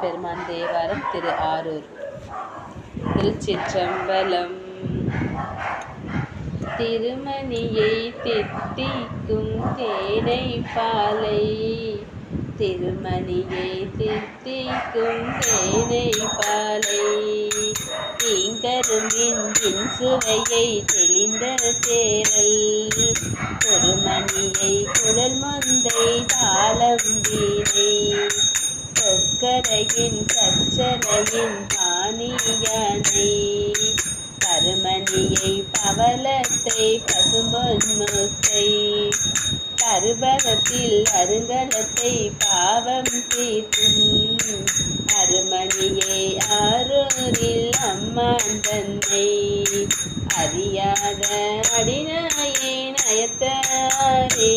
பெருமான் தேவாரம் திரு ஆரூர். திருச்சிற்றம்பலம். திருமணியை தித்திக்கும் தேனை பாலை, திருமணியை தித்திக்கும் தேனை பாலை, தீங்கரும்பின் சுவையை தெளிந்த தேரல், ஒரு மணியை குழல் மொந்தை தாளம் வீணை, கொக்கரையின் சச்சரையின் பாணியானை, கருமணியை பவளத்தை பசும்பொன்முத்தை, கருபகத்தில் அருங்கலத்தை பாவம் தீர்க்கும், அருமணியை ஆரூரில் அம்மான் தன்னை, அறியாத அடிநாயின் அயத்தாரே